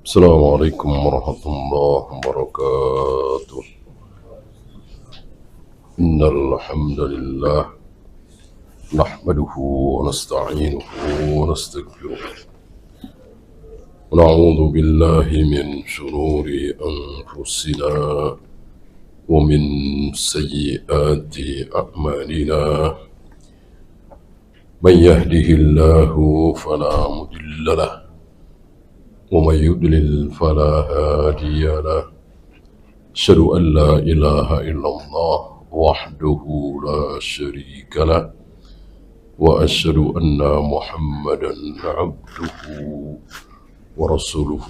Assalamualaikum warahmatullahi wabarakatuh. Innal hamdalillah nahmaduhu wa nasta'inuhu wa nastaghfiruh. Wa na'udzu billahi min shururi anfusina wa min sayyiati a'malina. Man yahdihillahu fala mudilla lahu ومن يضلل فلا هادي له أشهد أن لا إله إلا الله وحده لا شريك له وأشهد أن محمدا عبده ورسوله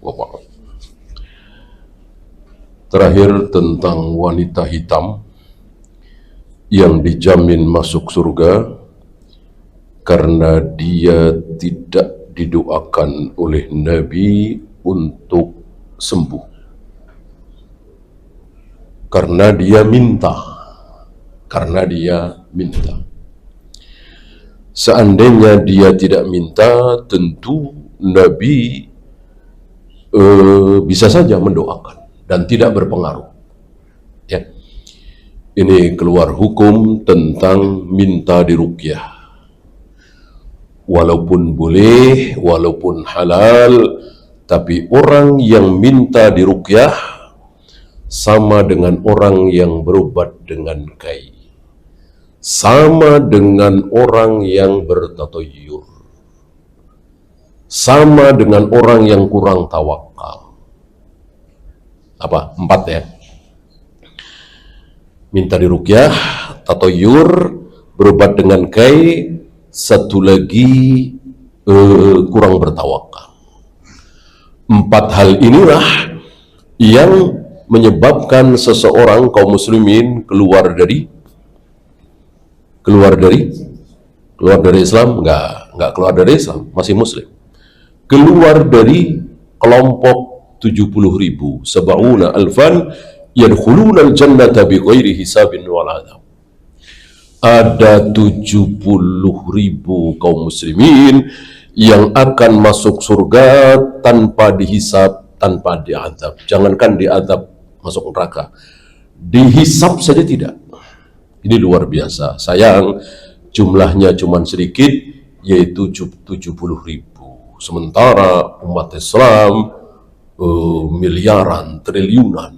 وبعد. Terakhir tentang wanita hitam yang dijamin masuk surga karena dia tidak didoakan oleh Nabi untuk sembuh. Karena dia minta. Seandainya dia tidak minta, tentu Nabi bisa saja mendoakan dan tidak berpengaruh. Ya. Ini keluar hukum tentang minta diruqyah. Walaupun boleh, walaupun halal, tapi orang yang minta diruqyah sama dengan orang yang berobat dengan kai, sama dengan orang yang bertatoyur, sama dengan orang yang kurang tawakal. Apa? 4 ya. Minta diruqyah, tatoyur, berobat dengan kai, satu lagi kurang bertawakal. 4 hal inilah yang menyebabkan seseorang kaum muslimin keluar dari Islam. Enggak keluar dari Islam, masih muslim. Keluar dari kelompok 70.000, sab'una alfan yadkhuluna al-jannata bighairi hisabin wala adab. Ada 70.000 kaum muslimin yang akan masuk surga tanpa dihisab, tanpa diazab. Jangankan diazab masuk neraka, dihisab saja tidak. Ini luar biasa. Sayang jumlahnya cuma sedikit, yaitu 70.000. Sementara umat Islam miliaran, triliunan.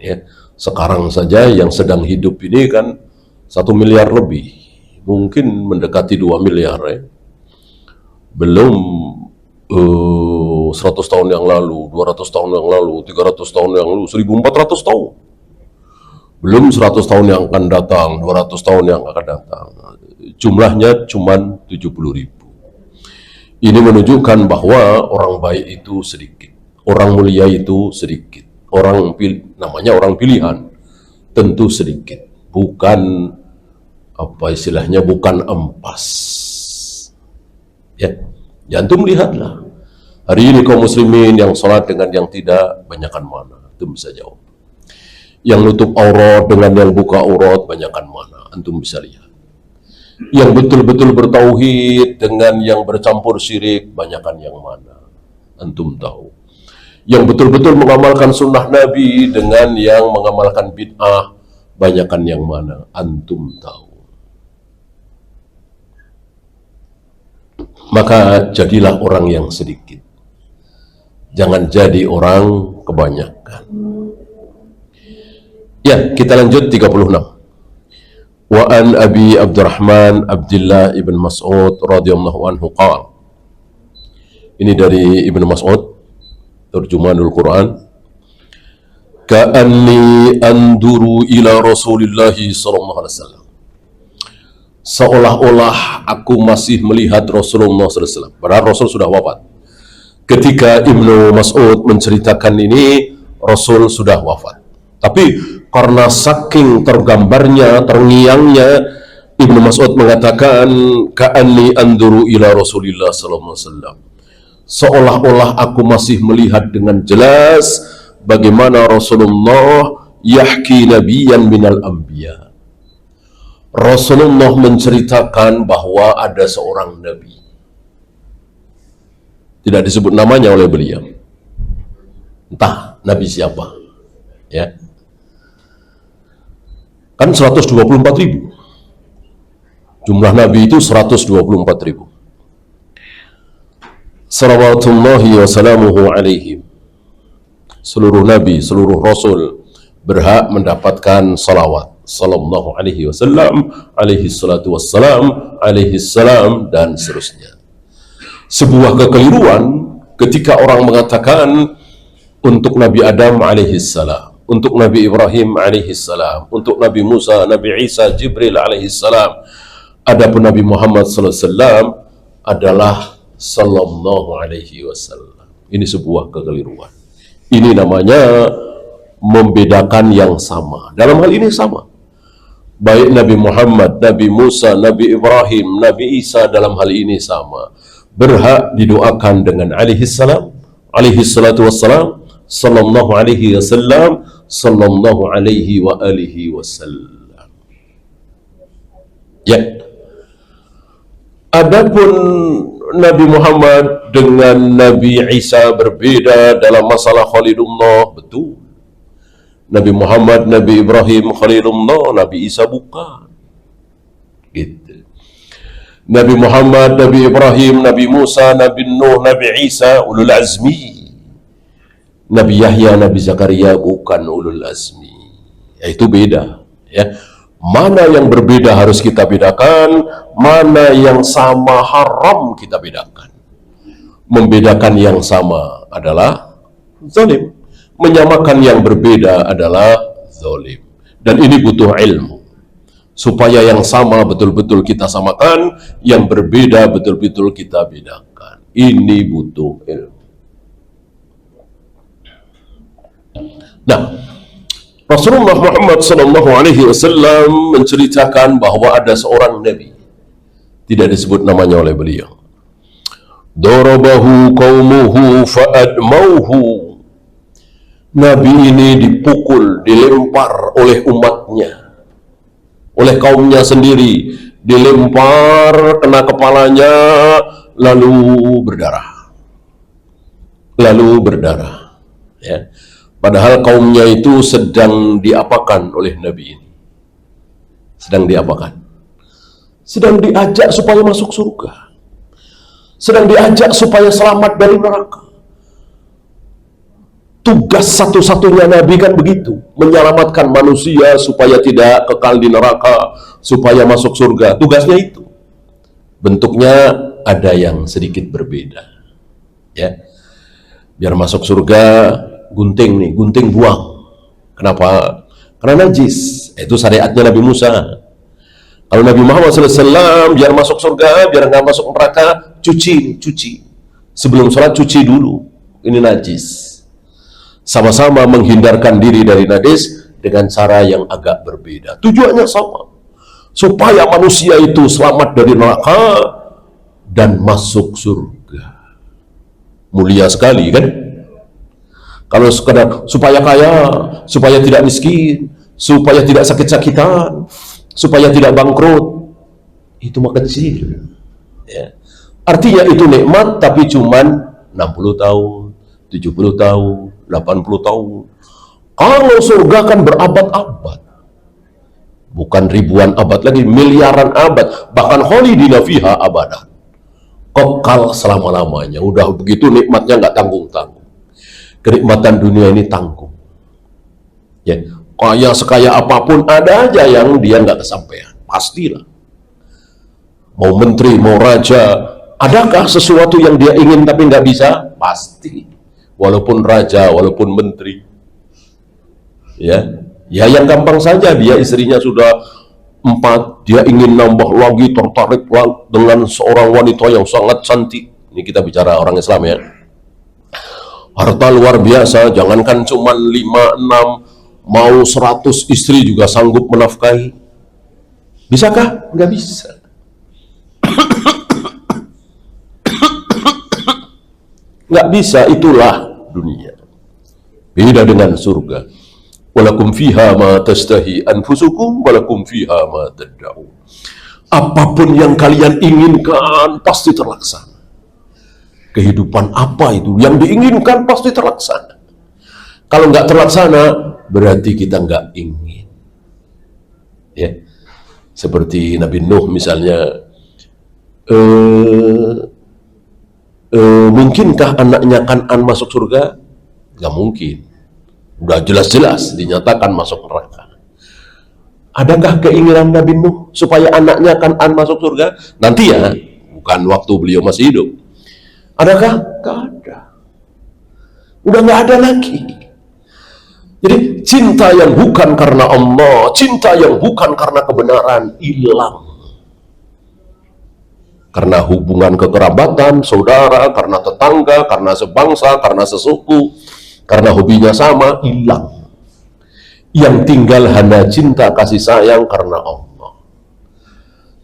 Ya, sekarang saja yang sedang hidup ini kan 1 miliar lebih, mungkin mendekati 2 miliar ya. Belum 100 tahun yang lalu, 200 tahun yang lalu, 300 tahun yang lalu, 1400 tahun. Belum 100 tahun yang akan datang, 200 tahun yang akan datang. Jumlahnya cuma 70.000. Ini menunjukkan bahwa orang baik itu sedikit, orang mulia itu sedikit, namanya orang pilihan tentu sedikit. Bukan apa istilahnya, bukan empas. Ya, antum lihatlah. Hari ini kaum muslimin yang sholat dengan yang tidak, banyakan mana? Antum bisa jawab. Yang nutup aurat dengan yang buka aurat, banyakan mana? Antum bisa lihat. Yang betul-betul bertauhid dengan yang bercampur syirik, banyakan yang mana? Antum tahu. Yang betul-betul mengamalkan sunnah Nabi dengan yang mengamalkan bid'ah, banyakan yang mana? Antum tahu. Maka jadilah orang yang sedikit. Jangan jadi orang kebanyakan. Ya, kita lanjut 36. Wa an Abi Abdurrahman Abdullah ibn Mas'ud radhiyallahu anhu qala. Ini dari Ibnu Mas'ud, terjemahanul Quran. Ka'anni anduru ila Rasulillahi sallallahu alaihi wasallam. Seolah-olah aku masih melihat Rasulullah SAW. Padahal Rasul sudah wafat. Ketika Ibnu Mas'ud menceritakan ini, Rasul sudah wafat. Tapi karena saking tergambarnya, terngiangnya, Ibnu Mas'ud mengatakan, Ka'anni anduru ila Rasulillah SAW. Seolah-olah aku masih melihat dengan jelas bagaimana Rasulullah yahki nabiyan minal anbiya. Rasulullah menceritakan bahwa ada seorang nabi. Tidak disebut namanya oleh beliau. Entah Nabi siapa. Ya. Kan 124.000. Jumlah Nabi itu 124.000. Salawatullahi wa salamuhu alaihim. Seluruh Nabi, seluruh Rasul berhak mendapatkan salawat. Sallallahu alaihi wasallam, alaihi salatu wassalam, alaihi salam, dan seterusnya. Sebuah kekeliruan ketika orang mengatakan untuk Nabi Adam alaihi salam, untuk Nabi Ibrahim alaihi salam, untuk Nabi Musa, Nabi Isa, Jibril alaihi salam. Adapun Nabi Muhammad sallallahu alaihi wasallam adalah sallallahu alaihi wasallam. Ini sebuah kekeliruan. Ini namanya membedakan yang sama. Dalam hal ini sama. Baik Nabi Muhammad, Nabi Musa, Nabi Ibrahim, Nabi Isa dalam hal ini sama. Berhak didoakan dengan alaihi salam, alaihi salatu wassalam, sallallahu alaihi wasallam, sallallahu alaihi wa alihi wasallam. Ya. Adapun Nabi Muhammad dengan Nabi Isa berbeda dalam masalah Khalilullah, betul. Nabi Muhammad, Nabi Ibrahim Khalilullah, Nabi Isa bukan. Gitu. Nabi Muhammad, Nabi Ibrahim, Nabi Musa, Nabi Nuh, Nabi Isa ulul azmi. Nabi Yahya, Nabi Zakaria bukan ulul azmi. Ya, itu beda, ya. Mana yang berbeda harus kita bedakan, mana yang sama haram kita bedakan. Membedakan yang sama adalah zalim, menyamakan yang berbeda adalah zalim. Dan ini butuh ilmu supaya yang sama betul-betul kita samakan, yang berbeda betul-betul kita bedakan. Ini butuh ilmu. Nah, Rasulullah Muhammad sallallahu alaihi wasallam menceritakan bahwa ada seorang nabi, tidak disebut namanya oleh beliau. Darabahu qaumuhu fa'admauhu. Nabi ini dipukul, dilempar oleh umatnya, oleh kaumnya sendiri, dilempar kena kepalanya, lalu berdarah. Ya. Padahal kaumnya itu sedang diapakan oleh Nabi ini? Sedang diapakan? Sedang diajak supaya masuk surga. Sedang diajak supaya selamat dari neraka. Tugas satu-satunya Nabi kan begitu, menyelamatkan manusia supaya tidak kekal di neraka, supaya masuk surga. Tugasnya itu. Bentuknya ada yang sedikit berbeda. Ya. Biar masuk surga, gunting nih, gunting buang. Kenapa? Karena najis. Itu syariatnya Nabi Musa. Kalau Nabi Muhammad SAW biar masuk surga, biar nggak masuk neraka, cuci. Sebelum sholat cuci dulu. Ini najis. Sama-sama menghindarkan diri dari najis dengan cara yang agak berbeda. Tujuannya sama. Supaya manusia itu selamat dari neraka dan masuk surga. Mulia sekali kan? Kalau sekadar supaya kaya, supaya tidak miskin, supaya tidak sakit-sakitan, supaya tidak bangkrut, itu mah kecil. Ya. Artinya itu nikmat, tapi cuman 60 tahun, 70 tahun, 80 tahun. Kalau surga kan berabad-abad. Bukan ribuan abad lagi, miliaran abad. Bahkan khalidina fiha abadan. Kekal selama-lamanya. Udah begitu nikmatnya nggak tanggung-tanggung. Kenikmatan dunia ini tanggung. Ya, kaya sekaya apapun ada aja yang dia nggak kesampaian. Pastilah. Mau menteri, mau raja, adakah sesuatu yang dia ingin tapi nggak bisa? Pasti. Walaupun raja, walaupun menteri. Ya, yang gampang saja, dia istrinya sudah 4, dia ingin nambah lagi, tertarik dengan seorang wanita yang sangat cantik. Ini kita bicara orang Islam ya. Harta luar biasa, jangankan cuma 5, 6, mau 100 istri juga sanggup menafkahi. Bisakah? Nggak bisa. Nggak bisa, itulah dunia. Beda dengan surga. Walakum fiha ma tastahi anfusukum walakum fiha ma tad'un. Apapun yang kalian inginkan pasti terlaksana. kehidupan apa itu yang diinginkan pasti terlaksana. Kalau nggak terlaksana berarti kita nggak ingin. Ya, seperti Nabi Nuh misalnya, mungkinkah anaknya Kan'an masuk surga? Nggak mungkin. Udah jelas-jelas dinyatakan masuk neraka. Adakah keinginan Nabi Nuh supaya anaknya Kan'an masuk surga? Nanti ya, bukan waktu beliau masih hidup. Adakah? Nggak ada. Udah nggak ada lagi. Jadi cinta yang bukan karena Allah, cinta yang bukan karena kebenaran hilang. Karena hubungan kekerabatan, saudara, karena tetangga, karena sebangsa, karena sesuku, karena hobinya sama, hilang. Yang tinggal hanya cinta kasih sayang karena Allah.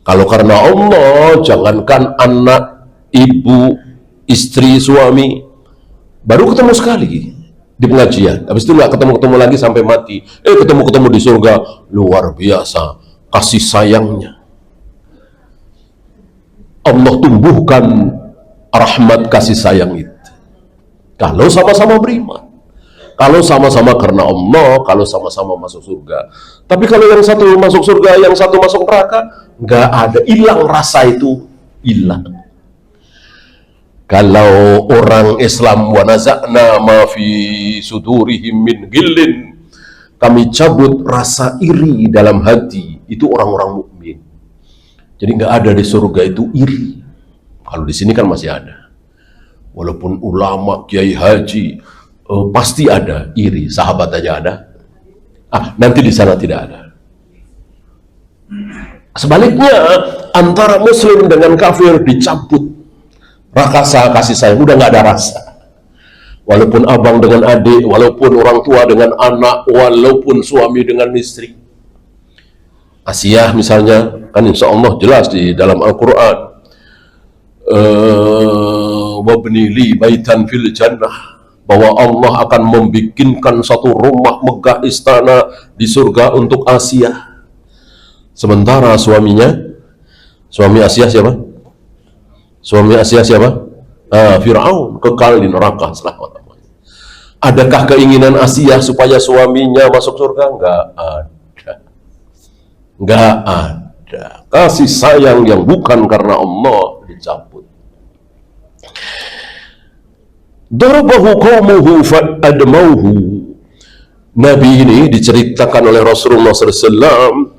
Kalau karena Allah, jangankan anak, ibu, istri, suami, baru ketemu sekali di pengajian, habis itu nggak ketemu-ketemu lagi sampai mati. Ketemu-ketemu di surga, luar biasa kasih sayangnya. Allah tumbuhkan rahmat kasih sayang itu kalau sama-sama beriman, kalau sama-sama karena Allah, kalau sama-sama masuk surga. Tapi kalau yang satu masuk surga, yang satu masuk neraka, nggak ada, hilang rasa itu, hilang. Kalau orang Islam, wa naza'na ma fi sudurihim min ghillin, kami cabut rasa iri dalam hati, itu orang-orang mukmin. Jadi nggak ada di surga itu iri. Kalau di sini kan masih ada. Walaupun ulama, kiai haji, pasti ada iri. Sahabat aja ada. Nanti di sana tidak ada. Sebaliknya antara muslim dengan kafir dicabut rasa kasih sayang, udah nggak ada rasa. Walaupun abang dengan adik, walaupun orang tua dengan anak, walaupun suami dengan istri. Asiyah misalnya, kan insya Allah jelas di dalam Al-Quran, wabni li baitan fil jannah, bahwa Allah akan membikinkan satu rumah megah istana di surga untuk Asiyah. Sementara suami Asiyah siapa? Suami Asiyah siapa? Fir'aun, kekal di neraka selama-lamanya. Adakah keinginan Asiyah supaya suaminya masuk surga? Enggak ada. Enggak ada. Kasih sayang yang bukan karena Allah dicabut. Darabahu qaumuhu fa'admauhu. Nabi ini diceritakan oleh Rasulullah SAW.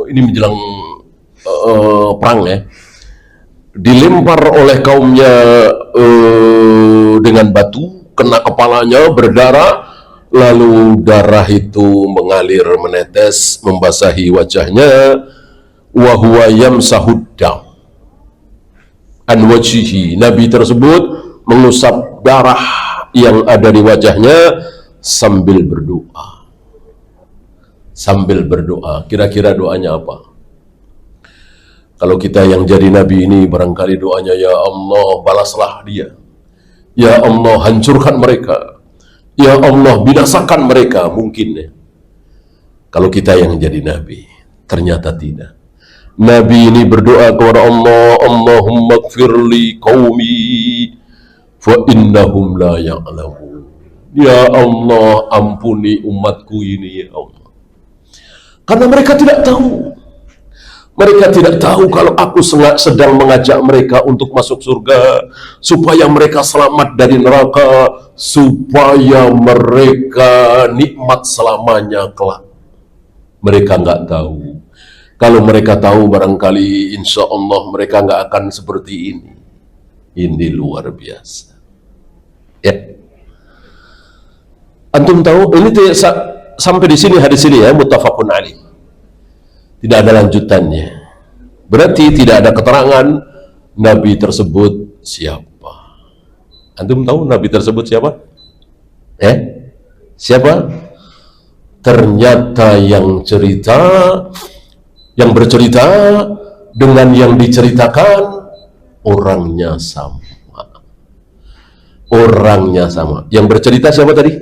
Ini menjelang perang ya, dilempar oleh kaumnya dengan batu, kena kepalanya, berdarah, lalu darah itu mengalir menetes membasahi wajahnya. Wa huwa yamsahud dam an wajhihi. Nabi tersebut mengusap darah yang ada di wajahnya sambil berdoa. Kira-kira doanya apa? Kalau kita yang jadi Nabi ini, barangkali doanya, ya Allah balaslah dia, ya Allah hancurkan mereka, ya Allah binasakan mereka, mungkin ya. Kalau kita yang jadi Nabi, ternyata tidak. Nabi ini berdoa kepada Allah, Allahumma gfirli qaumi fa innahum la ya'lamun. Ya Allah ampuni umatku ini ya Allah, karena mereka tidak tahu. Mereka tidak tahu kalau aku sedang mengajak mereka untuk masuk surga, supaya mereka selamat dari neraka, supaya mereka nikmat selamanya kelak. Mereka nggak tahu. Kalau mereka tahu, barangkali insya Allah mereka nggak akan seperti ini. Ini luar biasa. Ya. Antum tahu, ini sampai di sini hadis ini ya, muttafaqun alaih. Tidak ada lanjutannya. Berarti tidak ada keterangan Nabi tersebut siapa. Antum tahu Nabi tersebut siapa? Siapa? Ternyata yang bercerita dengan yang diceritakan orangnya sama. Orangnya sama. Yang bercerita siapa tadi?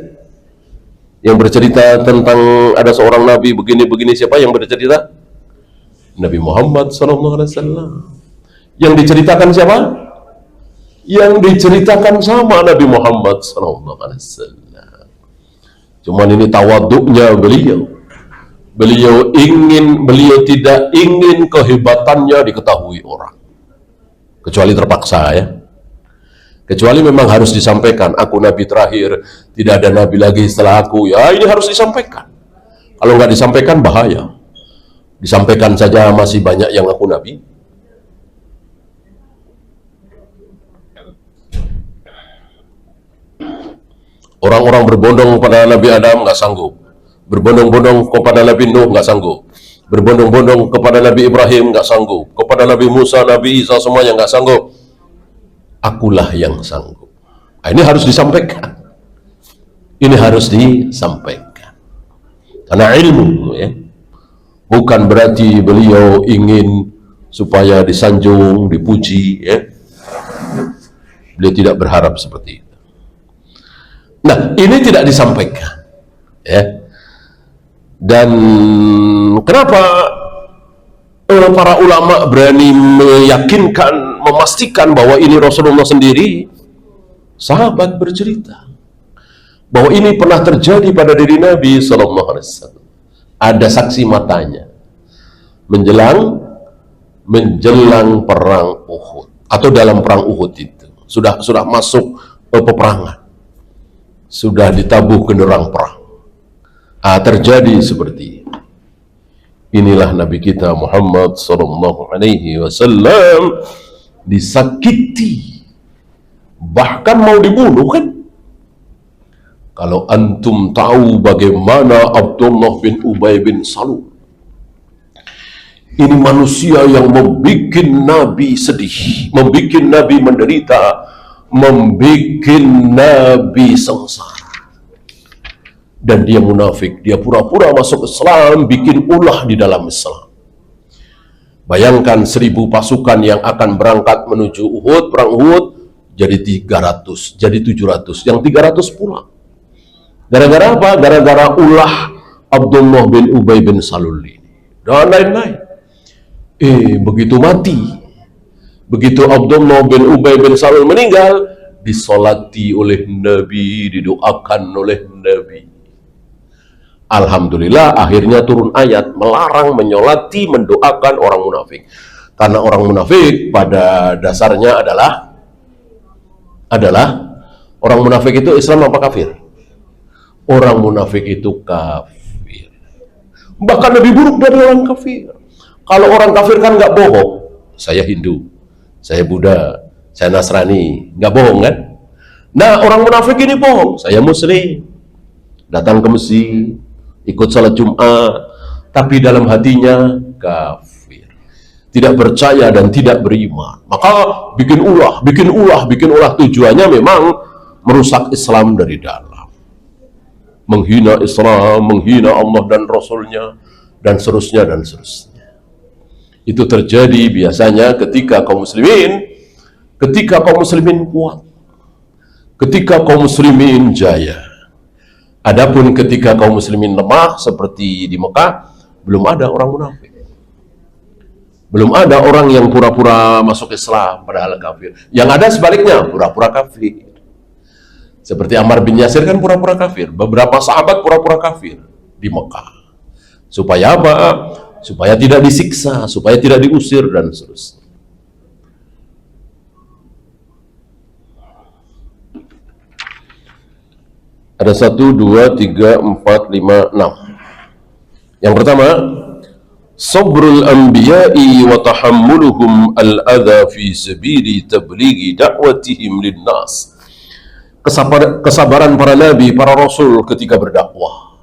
Yang bercerita tentang ada seorang Nabi begini-begini, siapa yang bercerita? Nabi Muhammad SAW. Yang diceritakan siapa? Yang diceritakan sama Nabi Muhammad SAW. Cuman ini tawaduknya beliau. Beliau tidak ingin kehebatannya diketahui orang. Kecuali terpaksa ya. Kecuali memang harus disampaikan, aku nabi terakhir, tidak ada nabi lagi setelah aku. Ya ini harus disampaikan. Kalau nggak disampaikan bahaya. Disampaikan saja masih banyak yang aku nabi. Orang-orang berbondong kepada Nabi Adam nggak sanggup. Berbondong-bondong kepada Nabi Nuh nggak sanggup. Berbondong-bondong kepada Nabi Ibrahim nggak sanggup. Kepada Nabi Musa, Nabi Isa semuanya nggak sanggup. Akulah yang sanggup. Nah, ini harus disampaikan. Ini harus disampaikan. Karena ilmu ya. Bukan berarti beliau ingin supaya disanjung, dipuji ya. Beliau tidak berharap seperti itu. Nah, ini tidak disampaikan ya. Dan kenapa para ulama berani meyakinkan, memastikan bahwa ini Rasulullah sendiri? Sahabat bercerita bahwa ini pernah terjadi pada diri Nabi SAW. Ada saksi matanya menjelang perang Uhud, atau dalam perang Uhud itu sudah masuk peperangan, sudah ditabuh genderang perang. Terjadi seperti ini. Inilah Nabi kita Muhammad SAW disakiti, bahkan mau dibunuh kan. Kalau antum tahu bagaimana Abdullah bin Ubay bin Salul, ini manusia yang membuat Nabi sedih, membuat Nabi menderita, membuat Nabi sengsara. Dan dia munafik, dia pura-pura masuk Islam, bikin ulah di dalam Islam. Bayangkan 1000 pasukan yang akan berangkat menuju Uhud, perang Uhud, jadi 300, jadi 700, yang 300 pulang. Gara-gara apa? Gara-gara ulah Abdullah bin Ubay bin Salul ini dan lain-lain. Begitu mati, begitu Abdullah bin Ubay bin Salul meninggal, disolati oleh Nabi, didoakan oleh Nabi. Alhamdulillah akhirnya turun ayat melarang menyolati, mendoakan orang munafik. Karena orang munafik pada dasarnya adalah orang munafik itu Islam apa kafir? Orang munafik itu kafir. Bahkan lebih buruk dari orang kafir. Kalau orang kafir kan nggak bohong. Saya Hindu, saya Buddha, saya Nasrani, nggak bohong kan? Nah orang munafik ini bohong. Saya Muslim, datang ke masjid, ikut salat Jumat, tapi dalam hatinya kafir, tidak percaya dan tidak beriman. Maka bikin ulah. Tujuannya memang merusak Islam dari dalam, menghina Islam, menghina Allah dan Rasulnya, dan seterusnya. Itu terjadi biasanya ketika kaum muslimin kuat, ketika kaum muslimin jaya. Adapun ketika kaum muslimin lemah seperti di Mekah, belum ada orang munafik. Belum ada orang yang pura-pura masuk Islam padahal kafir. Yang ada sebaliknya, pura-pura kafir. Seperti Ammar bin Yasir kan pura-pura kafir. Beberapa sahabat pura-pura kafir di Mekah. Supaya apa? Supaya tidak disiksa, supaya tidak diusir dan seterusnya. Ada 1, 2, 3, 4, 5, 6. Yang pertama, sabrul anbiya'i wa tahammuluhum al-adha fi sabili tablighi da'watihim linnas. Kesabaran para nabi, para rasul ketika berdakwah.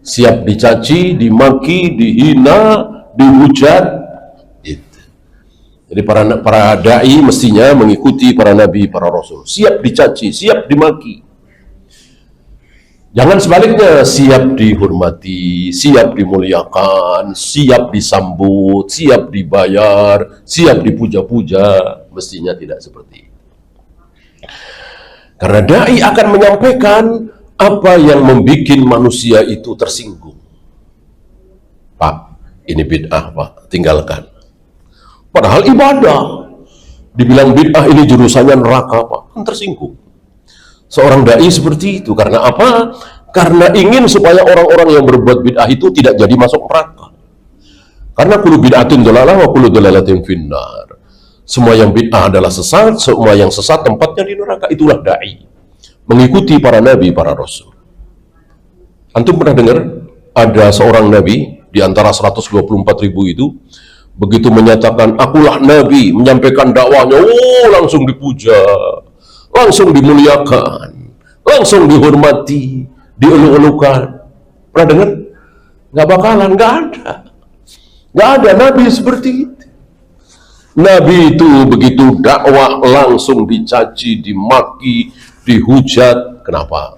Siap dicaci, dimaki, dihina, dihujat. Jadi para dai mestinya mengikuti para nabi, para rasul. Siap dicaci, siap dimaki. Jangan sebaliknya, siap dihormati, siap dimuliakan, siap disambut, siap dibayar, siap dipuja-puja. Mestinya tidak seperti itu. Karena dai akan menyampaikan apa yang membuat manusia itu tersinggung. Pak, ini bid'ah Pak, tinggalkan. Padahal ibadah. Dibilang bid'ah ini jurusannya neraka, Pak. Kan tersinggung. Seorang dai seperti itu. Karena apa? Karena ingin supaya orang-orang yang berbuat bid'ah itu tidak jadi masuk neraka. Karena kullu bid'atin dhalalah wa kullu dhalalatin finnar. Semua yang bid'ah adalah sesat, semua yang sesat tempatnya di neraka. Itulah dai. Mengikuti para nabi, para rasul. Antum pernah dengar ada seorang nabi di antara 124.000 itu, begitu menyatakan akulah nabi, menyampaikan dakwahnya, langsung dipuja, langsung dimuliakan, langsung dihormati, dielu-elukan. Pernah dengar? Nggak bakalan, nggak ada. Nggak ada nabi seperti itu. Nabi itu begitu dakwah langsung dicaci, dimaki, dihujat. Kenapa?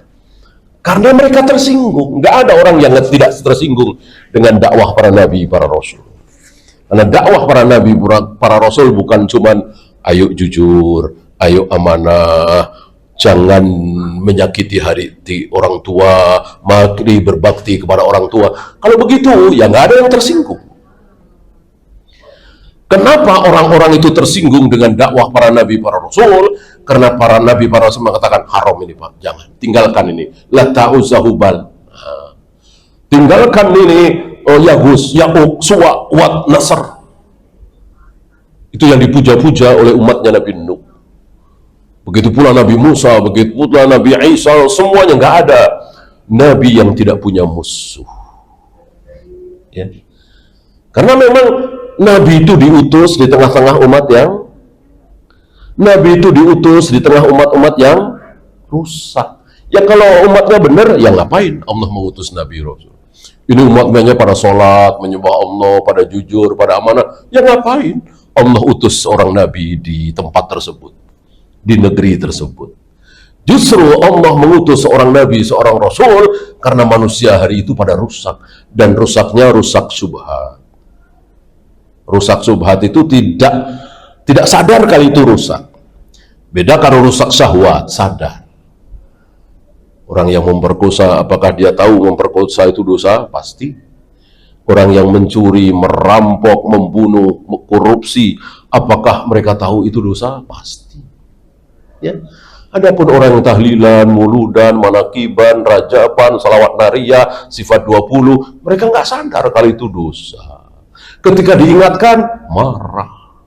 Karena mereka tersinggung. Nggak ada orang yang tidak tersinggung dengan dakwah para nabi, para rasul. Karena dakwah para nabi, para rasul bukan cuman ayo jujur, ayo amanah, jangan menyakiti hati orang tua, mari berbakti kepada orang tua. Kalau begitu, ya nggak ada yang tersinggung. Kenapa orang-orang itu tersinggung dengan dakwah para nabi, para rasul? Karena para nabi, para rasul mengatakan haram ini, Pak, jangan, tinggalkan ini. La ta'uzahubal. Tinggalkan ini, Yagus, Ya'uq, Suwa, Wat, Nasr. Itu yang dipuja-puja oleh umatnya Nabi Nuh. Begitu pula Nabi Musa, begitu pula Nabi Isa, semuanya nggak ada nabi yang tidak punya musuh. Ya. Karena memang nabi itu diutus di tengah-tengah umat yang umat-umat yang rusak. Ya kalau umatnya benar, ya ngapain Allah mengutus nabi rasul? Ini umatnya pada sholat, menyembah Allah, pada jujur, pada amanah. Ya ngapain Allah utus seorang nabi di tempat tersebut, di negeri tersebut? Justru Allah mengutus seorang nabi, seorang rasul, karena manusia hari itu pada rusak. Dan rusaknya rusak syubhat. Rusak syubhat itu tidak sadar kali itu rusak. Beda kalau rusak syahwat, sadar. Orang yang memperkosa, apakah dia tahu memperkosa itu dosa? Pasti. Orang yang mencuri, merampok, membunuh, korupsi, apakah mereka tahu itu dosa? Pasti. Ya. Adapun orang yang tahlilan, muludan, manakiban, rajaban, salawat nariyah, sifat 20, mereka nggak sadar kalau itu dosa. Ketika diingatkan, marah,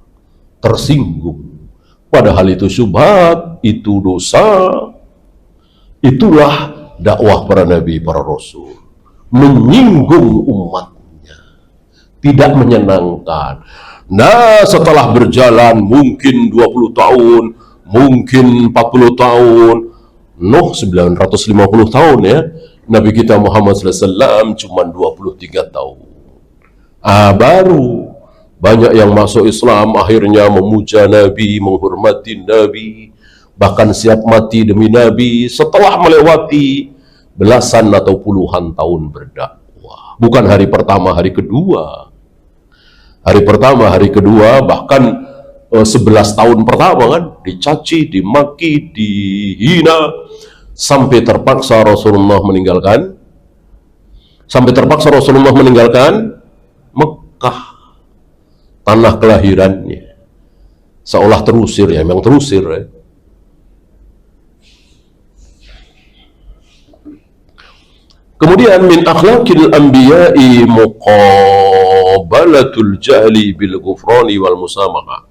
tersinggung. Padahal itu syubhat, itu dosa. Itulah dakwah para nabi, para rasul. Menyinggung umatnya, tidak menyenangkan. Nah, setelah berjalan mungkin 20 tahun, mungkin 40 tahun, Nuh 950 tahun ya. Nabi kita Muhammad SAW cuma 23 tahun. Baru banyak yang masuk Islam, akhirnya memuja Nabi, menghormati Nabi, bahkan siap mati demi Nabi setelah melewati belasan atau puluhan tahun berdakwah. Bukan hari pertama, hari kedua. Hari pertama, hari kedua, bahkan 11 tahun pertama kan dicaci, dimaki, dihina, sampai terpaksa Rasulullah meninggalkan Mekah, tanah kelahirannya. Seolah terusir, ya memang terusir ya. Kemudian min akhlaqil anbiya'i muqabalatul jahli bil ghufrani wal musamahah.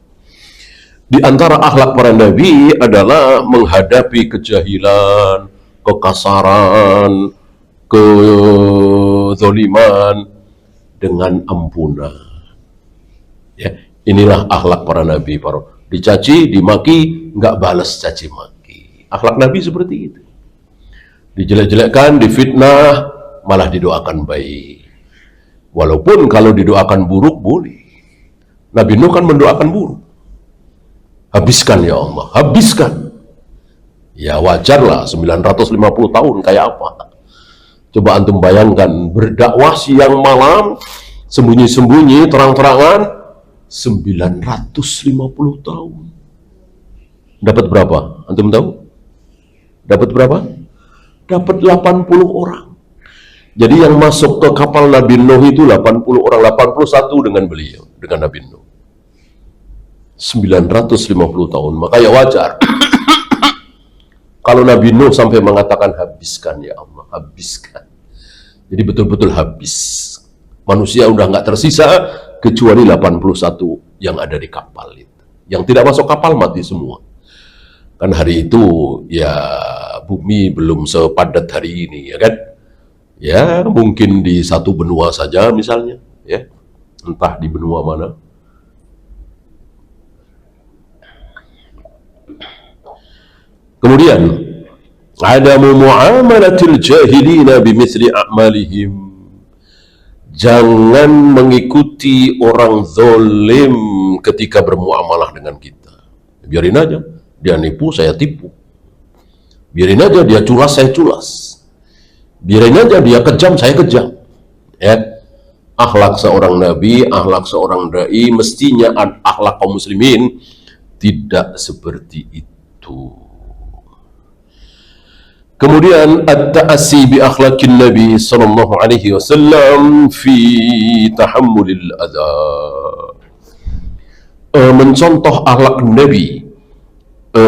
Di antara akhlak para nabi adalah menghadapi kejahilan, kekasaran, kezaliman dengan ampunan. Ya, inilah akhlak para nabi. Dicaci, dimaki, nggak balas caci maki. Akhlak nabi seperti itu. Dijelek-jelekkan, difitnah, malah didoakan baik. Walaupun kalau didoakan buruk boleh. Nabi Nuh kan mendoakan buruk. Habiskan ya Allah, habiskan. Ya wajarlah 950 tahun kayak apa. Coba antum bayangkan, berdakwah siang malam, sembunyi-sembunyi, terang-terangan, 950 tahun. Dapat berapa? Antum tahu? Dapat berapa? Dapat 80 orang. Jadi yang masuk ke kapal Nabi Nuh itu 80 orang, 81 dengan beliau, dengan Nabi Nuh. 950 tahun. Maka ya wajar kalau Nabi Nuh sampai mengatakan habiskan ya Allah, habiskan. Jadi betul-betul habis. Manusia udah nggak tersisa kecuali 81 yang ada di kapal itu. Yang tidak masuk kapal mati semua. Kan hari itu ya bumi belum sepadat hari ini, ya kan? Ya mungkin di satu benua saja misalnya, ya. Entah di benua mana. Kemudian ada muamalatil jahilina bimithli a'malihim. Jangan mengikuti orang zalim ketika bermuamalah dengan kita. Biarin aja, dia nipu saya tipu. Biarin aja dia culas saya culas. Biarin aja dia kejam saya kejam. Ya. Akhlak seorang nabi, akhlak seorang dai mestinya akhlak kaum muslimin tidak seperti itu. Kemudian at-ta'assi bi akhlaqin Nabi sallallahu alaihi wasallam fi tahammulil adha. Mencontoh akhlak Nabi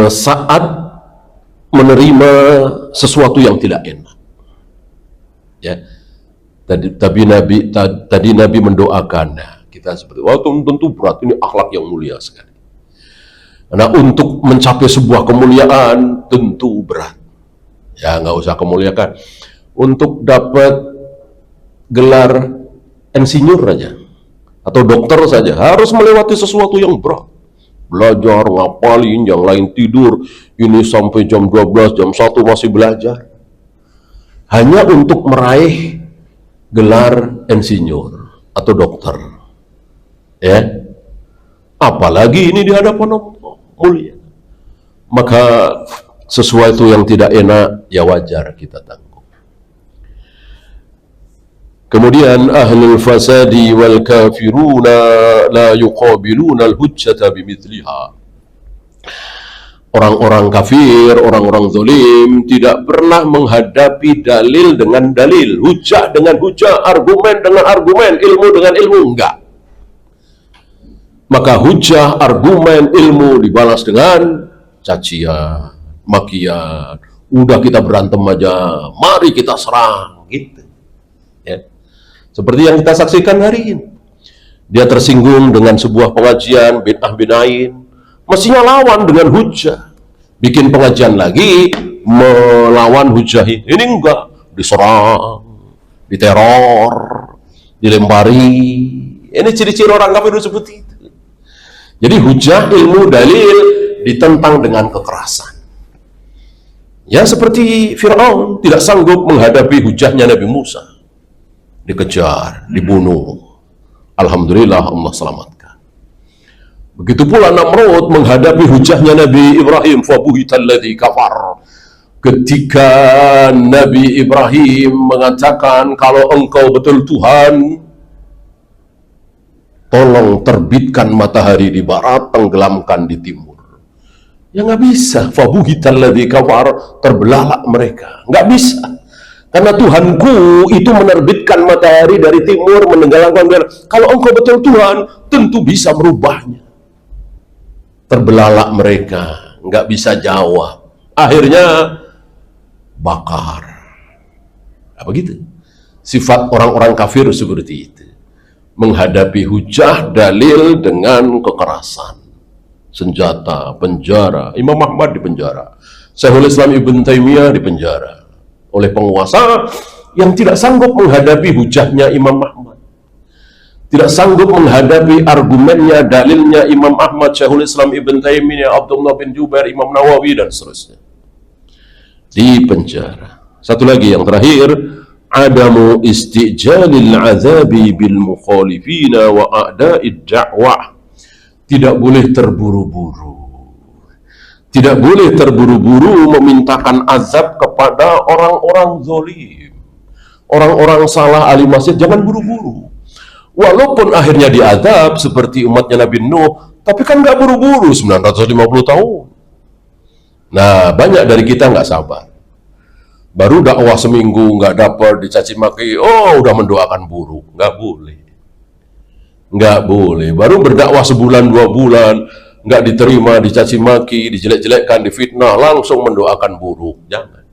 saat menerima sesuatu yang tidak enak. Ya. Tadi Nabi mendoakan. Nah, kita seperti tentu berat, ini akhlak yang mulia sekali. Nah, untuk mencapai sebuah kemuliaan tentu berat. Ya nggak usah kemuliakan. Untuk dapat gelar insinyur aja atau dokter saja harus melewati sesuatu yang berat. Belajar, ngapalin, yang lain tidur. Ini sampai jam 12, jam 1 masih belajar. Hanya untuk meraih gelar insinyur atau dokter. Ya. Apalagi ini di hadapan Allah mulia. Maka sesuatu yang tidak enak ya wajar kita tanggung. Kemudian ahlul fasadi wal kafiruna la yuqabiluna al-hujjata bimithliha. Orang-orang kafir, orang-orang zalim tidak pernah menghadapi dalil dengan dalil, hujah dengan hujah, argumen dengan argumen, ilmu dengan ilmu, enggak. Maka hujah, argumen, ilmu dibalas dengan cacian, makian. Udah kita berantem aja, mari kita serang, gitu. Ya. Seperti yang kita saksikan hari ini. Dia tersinggung dengan sebuah pengajian, bid'ah-bid'ahin. Mestinya lawan dengan hujah. Bikin pengajian lagi, melawan hujah ini. Ini enggak, diserang, diteror, dilempari. Ini ciri-ciri orang kafir seperti itu. Jadi hujah, ilmu, dalil ditentang dengan kekerasan. Ya seperti Fir'aun tidak sanggup menghadapi hujahnya Nabi Musa. Dikejar, dibunuh. Alhamdulillah Allah selamatkan. Begitu pula Namrud menghadapi hujahnya Nabi Ibrahim. Fabuhitalladzi kafar. Ketika Nabi Ibrahim mengatakan kalau engkau betul Tuhan, tolong terbitkan matahari di barat, tenggelamkan di timur. Ya nggak bisa. Fabuhitalladzi kafar, terbelalak mereka. Nggak bisa. Karena Tuhanku itu menerbitkan matahari dari timur, menenggelamkan barat. Kalau engkau betul Tuhan, tentu bisa merubahnya. Terbelalak mereka, nggak bisa jawab. Akhirnya bakar. Apa gitu? Sifat orang-orang kafir seperti itu. Menghadapi hujah, dalil dengan kekerasan. Senjata, penjara. Imam Ahmad di penjara. Syekhul Islam Ibn Taimiyah di penjara. Oleh penguasa yang tidak sanggup menghadapi hujahnya Imam Ahmad. Tidak sanggup menghadapi argumennya, dalilnya Imam Ahmad, Syekhul Islam Ibn Taimiyah, Abdullah bin Jubair, Imam Nawawi, dan seterusnya. Di penjara. Satu lagi yang terakhir, adamu istijalil azabi bil mukhalifina wa a'da'id da'wah. Tidak boleh terburu-buru. Tidak boleh terburu-buru memintakan azab kepada orang-orang zalim. Orang-orang salah ahli maksiat, jangan buru-buru. Walaupun akhirnya diazab seperti umatnya Nabi Nuh, tapi kan nggak buru-buru 950 tahun. Nah, banyak dari kita nggak sabar. Baru dakwah seminggu nggak dapat, dicaci maki, oh udah mendoakan buruk. Nggak boleh. Nggak boleh. Baru berdakwah sebulan 2 bulan, nggak diterima, dicaci maki, dijelek-jelekkan, difitnah, langsung mendoakan buruk. Jangan.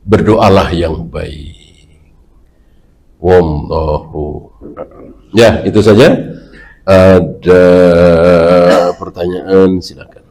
Berdoalah yang baik. Wallahu. Ya, itu saja. Ada pertanyaan, silakan.